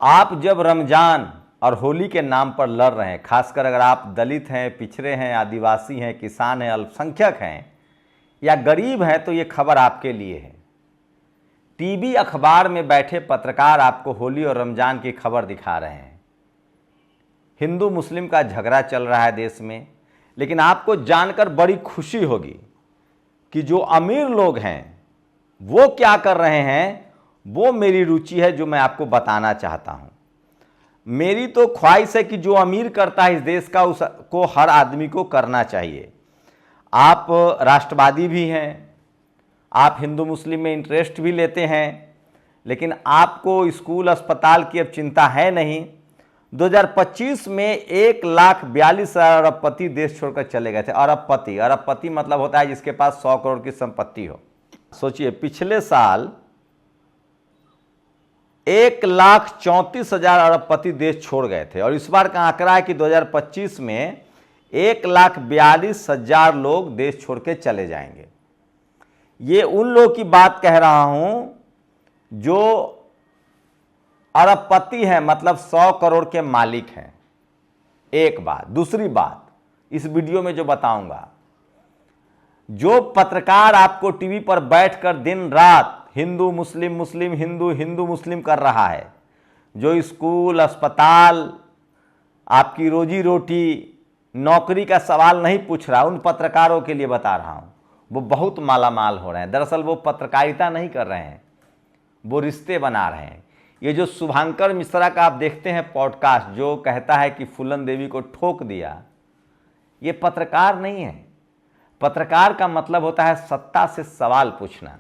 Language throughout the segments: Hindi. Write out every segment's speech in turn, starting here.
आप जब रमजान और होली के नाम पर लड़ रहे हैं, खासकर अगर आप दलित हैं, पिछड़े हैं, आदिवासी हैं, किसान हैं, अल्पसंख्यक हैं या गरीब हैं, तो ये खबर आपके लिए है। टीवी अखबार में बैठे पत्रकार आपको होली और रमजान की खबर दिखा रहे हैं। हिंदू मुस्लिम का झगड़ा चल रहा है देश में, लेकिन आपको जानकर बड़ी खुशी होगी कि जो अमीर लोग हैं वो क्या कर रहे हैं। वो मेरी रुचि है जो मैं आपको बताना चाहता हूं। मेरी तो ख्वाहिश है कि जो अमीर करता है इस देश का, उसको हर आदमी को करना चाहिए। आप राष्ट्रवादी भी हैं, आप हिंदू मुस्लिम में इंटरेस्ट भी लेते हैं, लेकिन आपको स्कूल अस्पताल की अब चिंता है नहीं। 2025 में 1,42,000 अरबपति देश छोड़कर चले गए थे। अरबपति मतलब होता है जिसके पास 100 करोड़ की संपत्ति हो। सोचिए, पिछले साल 1,34,000 अरबपति देश छोड़ गए थे और इस बार का आंकड़ा है कि 2025 में 1,42,000 लोग देश छोड़ के चले जाएंगे। ये उन लोगों की बात कह रहा हूं जो अरबपति हैं, मतलब 100 करोड़ के मालिक हैं। एक बात। दूसरी बात, इस वीडियो में जो बताऊंगा, जो पत्रकार आपको टीवी पर बैठकर दिन रात हिंदू मुस्लिम, मुस्लिम हिंदू, हिंदू मुस्लिम कर रहा है, जो स्कूल अस्पताल, आपकी रोजी रोटी, नौकरी का सवाल नहीं पूछ रहा, उन पत्रकारों के लिए बता रहा हूं। वो बहुत मालामाल हो रहे हैं। दरअसल वो पत्रकारिता नहीं कर रहे हैं, वो रिश्ते बना रहे हैं। ये जो शुभांकर मिश्रा का आप देखते हैं पॉडकास्ट, जो कहता है कि फूलन देवी को ठोक दिया, ये पत्रकार नहीं है। पत्रकार का मतलब होता है सत्ता से सवाल पूछना।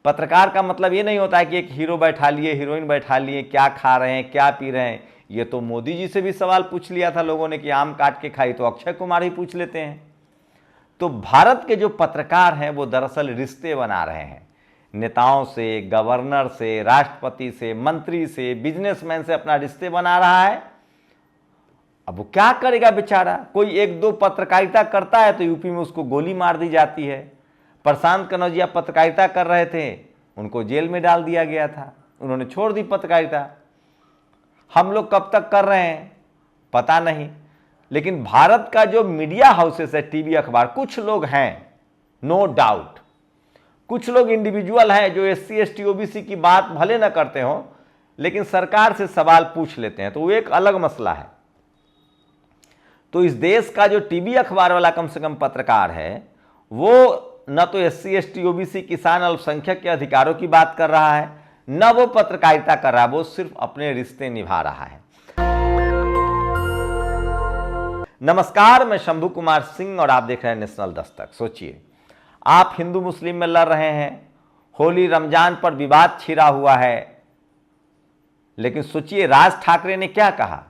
पत्रकार का मतलब ये नहीं होता है कि एक हीरो बैठा लिए, हीरोइन बैठा लिए, क्या खा रहे हैं, क्या पी रहे हैं। ये तो मोदी जी से भी सवाल पूछ लिया था लोगों ने कि आम काट के खाई, तो अक्षय कुमार ही पूछ लेते हैं। तो भारत के जो पत्रकार हैं वो दरअसल रिश्ते बना रहे हैं नेताओं से, गवर्नर से, राष्ट्रपति से, मंत्री से, बिजनेसमैन से अपना रिश्ते बना रहा है। अब वो क्या करेगा बेचारा। कोई एक दो पत्रकारिता करता है तो यूपी में उसको गोली मार दी जाती है। प्रशांत कनौजिया पत्रकारिता कर रहे थे, उनको जेल में डाल दिया गया था, उन्होंने छोड़ दी पत्रकारिता। हम लोग कब तक कर रहे हैं पता नहीं, लेकिन भारत का जो मीडिया हाउसेस है, टीवी अखबार, कुछ लोग हैं, नो डाउट, कुछ लोग इंडिविजुअल हैं जो SC ST OBC की बात भले न करते हो, लेकिन सरकार से सवाल पूछ लेते हैं, तो वो एक अलग मसला है। तो इस देश का जो टीवी अखबार वाला कम से कम पत्रकार है, वो न तो SC ST OBC, किसान, अल्पसंख्यक के अधिकारों की बात कर रहा है, न वो पत्रकारिता कर रहा है, वो सिर्फ अपने रिश्ते निभा रहा है। नमस्कार, मैं शंभू कुमार सिंह और आप देख रहे हैं नेशनल दस्तक। सोचिए, आप हिंदू मुस्लिम में लड़ रहे हैं, होली रमजान पर विवाद छिड़ा हुआ है, लेकिन सोचिए राज ठाकरे ने क्या कहा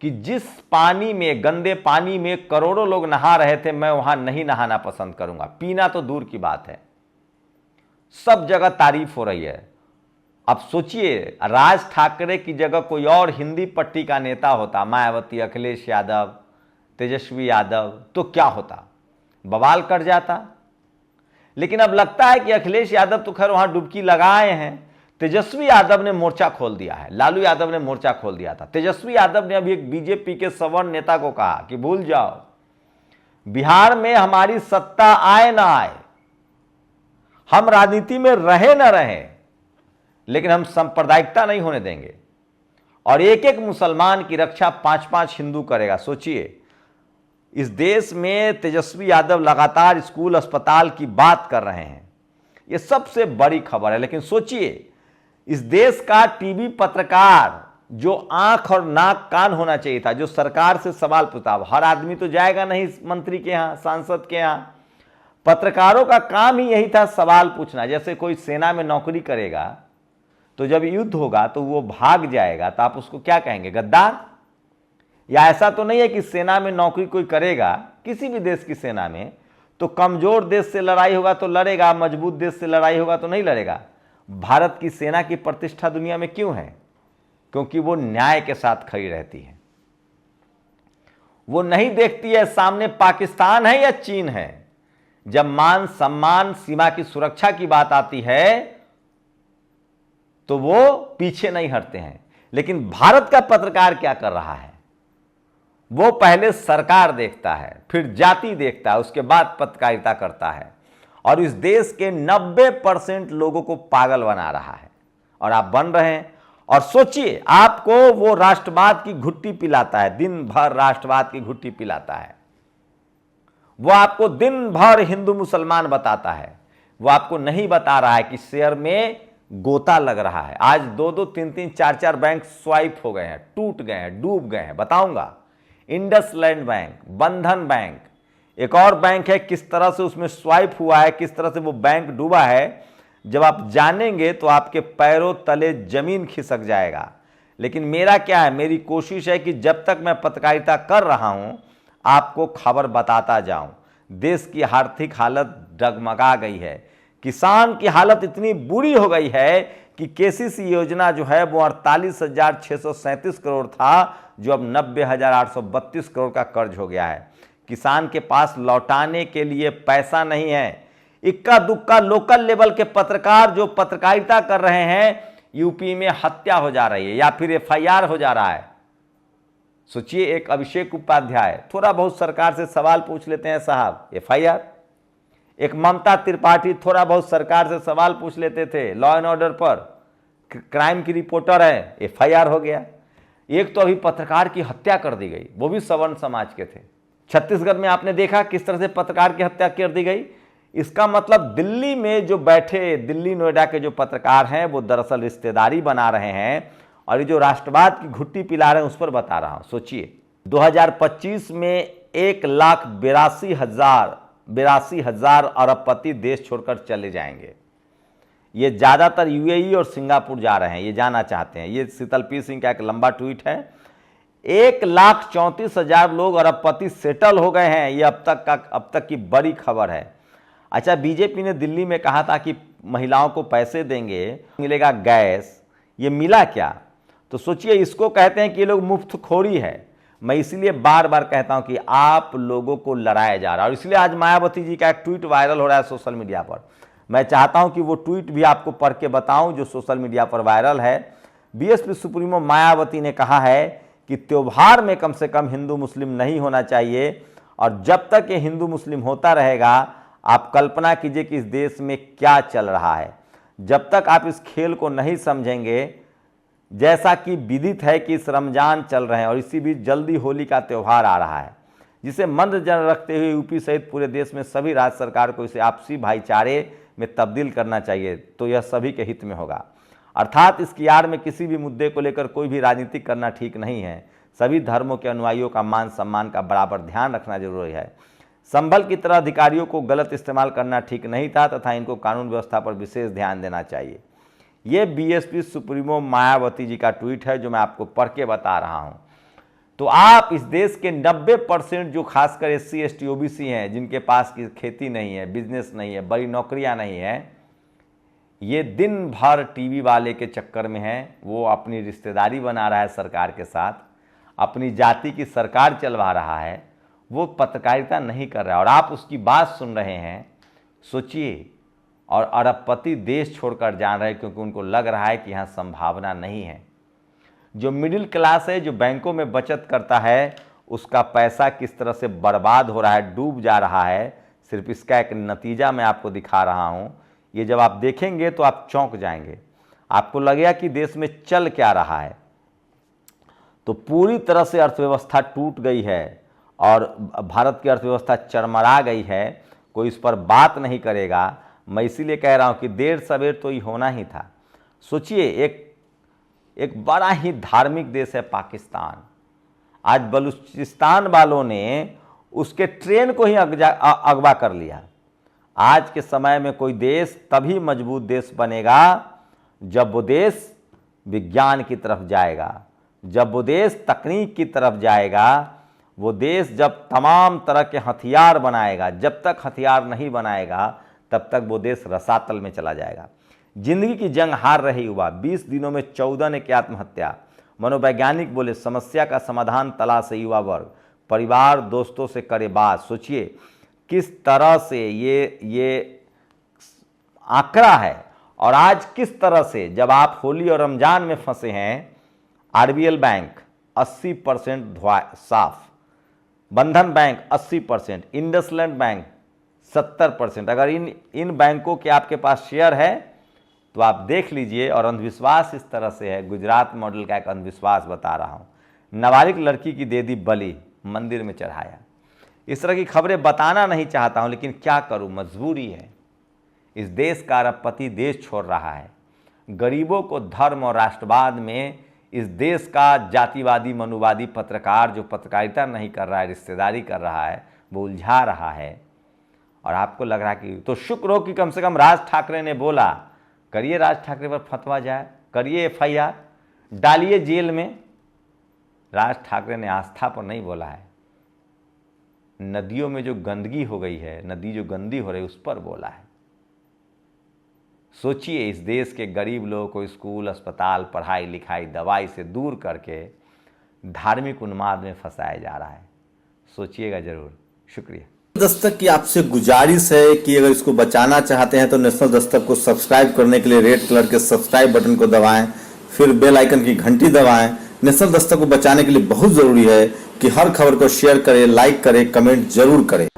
कि जिस पानी में, गंदे पानी में करोड़ों लोग नहा रहे थे, मैं वहां नहीं नहाना पसंद करूंगा। पीना तो दूर की बात है, सब जगह तारीफ हो रही है। अब सोचिए, राज ठाकरे की जगह कोई और हिंदी पट्टी का नेता होता, मायावती, अखिलेश यादव, तेजस्वी यादव, तो क्या होता, बवाल कर जाता। लेकिन अब लगता है कि अखिलेश यादव तो खैर वहां डुबकी लगाए हैं, तेजस्वी यादव ने मोर्चा खोल दिया है। लालू यादव ने मोर्चा खोल दिया था, तेजस्वी यादव ने अभी एक बीजेपी के सवर्ण नेता को कहा कि भूल जाओ, बिहार में हमारी सत्ता आए ना आए, हम राजनीति में रहे ना रहे, लेकिन हम सांप्रदायिकता नहीं होने देंगे और एक एक मुसलमान की रक्षा 5-5 हिंदू करेगा। सोचिए, इस देश में तेजस्वी यादव लगातार स्कूल अस्पताल की बात कर रहे हैं, यह सबसे बड़ी खबर है। लेकिन सोचिए, इस देश का टीवी पत्रकार जो आंख और नाक कान होना चाहिए था, जो सरकार से सवाल पूछता, हर आदमी तो जाएगा नहीं मंत्री के यहां, सांसद के यहां। पत्रकारों का काम ही यही था, सवाल पूछना। जैसे कोई सेना में नौकरी करेगा तो जब युद्ध होगा तो वो भाग जाएगा, तो आप उसको क्या कहेंगे, गद्दार? या ऐसा तो नहीं है कि सेना में नौकरी कोई करेगा, किसी भी देश की सेना में, तो कमजोर देश से लड़ाई होगा तो लड़ेगा, मजबूत देश से लड़ाई होगा तो नहीं लड़ेगा। भारत की सेना की प्रतिष्ठा दुनिया में क्यों है? क्योंकि वो न्याय के साथ खड़ी रहती है। वो नहीं देखती है सामने पाकिस्तान है या चीन है। जब मान सम्मान, सीमा की सुरक्षा की बात आती है तो वो पीछे नहीं हटते हैं। लेकिन भारत का पत्रकार क्या कर रहा है, वो पहले सरकार देखता है, फिर जाति देखता है, उसके बाद पत्रकारिता करता है, और इस देश के 90% लोगों को पागल बना रहा है, और आप बन रहे हैं। और सोचिए, आपको वो राष्ट्रवाद की घुट्टी पिलाता है, दिन भर राष्ट्रवाद की घुट्टी पिलाता है, वो आपको दिन भर हिंदू मुसलमान बताता है, वो आपको नहीं बता रहा है कि शेयर में गोता लग रहा है। आज 2-2, 3-3, 4-4 बैंक स्वाइप हो गए हैं, टूट गए हैं, डूब गए हैं। बताऊंगा, इंडसलैंड बैंक, बंधन बैंक, एक और बैंक है, किस तरह से उसमें स्वाइप हुआ है, किस तरह से वो बैंक डूबा है। जब आप जानेंगे तो आपके पैरों तले जमीन खिसक जाएगा। लेकिन मेरा क्या है, मेरी कोशिश है कि जब तक मैं पत्रकारिता कर रहा हूं आपको खबर बताता जाऊं। देश की आर्थिक हालत डगमगा गई है, किसान की हालत इतनी बुरी हो गई है कि केसीसी योजना जो है वो 48,637 करोड़ था, जो अब 90,832 करोड़ का कर्ज हो गया है। किसान के पास लौटाने के लिए पैसा नहीं है। इक्का दुक्का लोकल लेवल के पत्रकार जो पत्रकारिता कर रहे हैं, यूपी में हत्या हो जा रही है या फिर एफआईआर हो जा रहा है। सोचिए, एक अभिषेक उपाध्याय थोड़ा बहुत सरकार से सवाल पूछ लेते हैं, साहब एफआईआर। एक ममता त्रिपाठी थोड़ा बहुत सरकार से सवाल पूछ लेते थे लॉ एंड ऑर्डर पर, क्राइम की रिपोर्टर है, एफआईआर हो गया। एक तो अभी पत्रकार की हत्या कर दी गई, वो भी सवर्ण समाज के थे। छत्तीसगढ़ में आपने देखा किस तरह से पत्रकार की हत्या कर दी गई। इसका मतलब दिल्ली में जो बैठे, दिल्ली नोएडा के जो पत्रकार हैं, वो दरअसल रिश्तेदारी बना रहे हैं, और ये जो राष्ट्रवाद की घुट्टी पिला रहे हैं उस पर बता रहा हूं। सोचिए, 2025 में 1,82,000 अरबपति देश छोड़कर चले जाएंगे। ये ज्यादातर यूएई और सिंगापुर जा रहे हैं, ये जाना चाहते हैं। ये शीतलपीर सिंह का एक लंबा ट्वीट है। 1,34,000 लोग अरबपति सेटल हो गए हैं, ये अब तक की बड़ी खबर है। अच्छा, बीजेपी ने दिल्ली में कहा था कि महिलाओं को पैसे देंगे, मिलेगा गैस, ये मिला क्या? तो सोचिए, इसको कहते हैं कि ये लोग मुफ्तखोरी है। मैं इसलिए बार बार कहता हूं कि आप लोगों को लड़ाया जा रहा है, और इसलिए आज मायावती जी का एक ट्वीट वायरल हो रहा है सोशल मीडिया पर। मैं चाहता हूं कि वो ट्वीट भी आपको पढ़ के बताऊं जो सोशल मीडिया पर वायरल है। बीएसपी सुप्रीमो मायावती ने कहा है कि त्योहार में कम से कम हिंदू मुस्लिम नहीं होना चाहिए, और जब तक ये हिंदू मुस्लिम होता रहेगा, आप कल्पना कीजिए कि इस देश में क्या चल रहा है। जब तक आप इस खेल को नहीं समझेंगे, जैसा कि विदित है कि इस रमजान चल रहे हैं और इसी बीच जल्दी होली का त्यौहार आ रहा है, जिसे मद्देनजर रखते हुए यूपी सहित पूरे देश में सभी राज्य सरकार को इसे आपसी भाईचारे में तब्दील करना चाहिए, तो यह सभी के हित में होगा। अर्थात इसकी आड़ में किसी भी मुद्दे को लेकर कोई भी राजनीति करना ठीक नहीं है। सभी धर्मों के अनुयायियों का मान सम्मान का बराबर ध्यान रखना जरूरी है। संभल की तरह अधिकारियों को गलत इस्तेमाल करना ठीक नहीं था तथा इनको कानून व्यवस्था पर विशेष ध्यान देना चाहिए। ये बीएसपी सुप्रीमो मायावती जी का ट्वीट है जो मैं आपको पढ़ के बता रहा हूं। तो आप इस देश के 90% जो खासकर SC ST OBC हैं, जिनके पास की खेती नहीं है, बिजनेस नहीं है, बड़ी नौकरियां नहीं है, ये दिन भर टीवी वाले के चक्कर में है। वो अपनी रिश्तेदारी बना रहा है सरकार के साथ, अपनी जाति की सरकार चलवा रहा है, वो पत्रकारिता नहीं कर रहा है और आप उसकी बात सुन रहे हैं। सोचिए, और अरबपति देश छोड़कर जा रहे हैं क्योंकि उनको लग रहा है कि यहाँ संभावना नहीं है। जो मिडिल क्लास है, जो बैंकों में बचत करता है, उसका पैसा किस तरह से बर्बाद हो रहा है, डूब जा रहा है। सिर्फ इसका एक नतीजा मैं आपको दिखा रहा हूँ। ये जब आप देखेंगे तो आप चौंक जाएंगे, आपको लगेगा कि देश में चल क्या रहा है। तो पूरी तरह से अर्थव्यवस्था टूट गई है और भारत की अर्थव्यवस्था चरमरा गई है। कोई इस पर बात नहीं करेगा। मैं इसीलिए कह रहा हूं कि देर सवेर तो ये होना ही था। सोचिए, एक बड़ा ही धार्मिक देश है पाकिस्तान। आज बलूचिस्तान वालों ने उसके ट्रेन को ही अगवा कर लिया। आज के समय में कोई देश तभी मजबूत देश बनेगा जब वो देश विज्ञान की तरफ जाएगा, जब वो देश तकनीक की तरफ जाएगा, वो देश जब तमाम तरह के हथियार बनाएगा। जब तक हथियार नहीं बनाएगा तब तक वो देश रसातल में चला जाएगा। जिंदगी की जंग हार रहे युवा, 20 दिनों में 14 ने की आत्महत्या। मनोवैज्ञानिक बोले समास्या का समाधान तलाश है युवा वर्ग, परिवार दोस्तों से करे बात। सोचिए किस तरह से ये आंकड़ा है और आज किस तरह से जब आप होली और रमजान में फंसे हैं, आरबीएल बैंक 80% साफ, बंधन बैंक 80%, इंडसलैंड बैंक 70%। अगर इन बैंकों के आपके पास शेयर है तो आप देख लीजिए। और अंधविश्वास इस तरह से है, गुजरात मॉडल का एक अंधविश्वास बता रहा हूँ, नाबालिग लड़की की दे दी बलि, मंदिर में चढ़ाया। इस तरह की खबरें बताना नहीं चाहता हूँ, लेकिन क्या करूँ, मजबूरी है। इस देश का अरबपति देश छोड़ रहा है, गरीबों को धर्म और राष्ट्रवाद में इस देश का जातिवादी मनुवादी पत्रकार जो पत्रकारिता नहीं कर रहा है, रिश्तेदारी कर रहा है, वो उलझा रहा है। और आपको लग रहा है कि तो शुक्र हो कि कम से कम राज ठाकरे ने बोला, करिए राज ठाकरे पर फतवा जाए, करिए एफआईआर, डालिए जेल में। राज ठाकरे ने आस्था पर नहीं बोला है, नदियों में जो गंदगी हो गई है, नदी जो गंदी हो रही है, उस पर बोला है। सोचिए, इस देश के गरीब लोगों को स्कूल, अस्पताल, पढ़ाई लिखाई, दवाई से दूर करके धार्मिक उन्माद में फंसाया जा रहा है। सोचिएगा जरूर। शुक्रिया। दस्तक की आपसे गुजारिश है कि अगर इसको बचाना चाहते हैं तो नेशनल दस्तक को सब्सक्राइब करने के लिए रेड कलर के सब्सक्राइब बटन को दबाएं, फिर बेल आइकन की घंटी दबाएं। नेशनल दस्तक को बचाने के लिए बहुत जरूरी है कि हर खबर को शेयर करें, लाइक करें, कमेंट जरूर करें।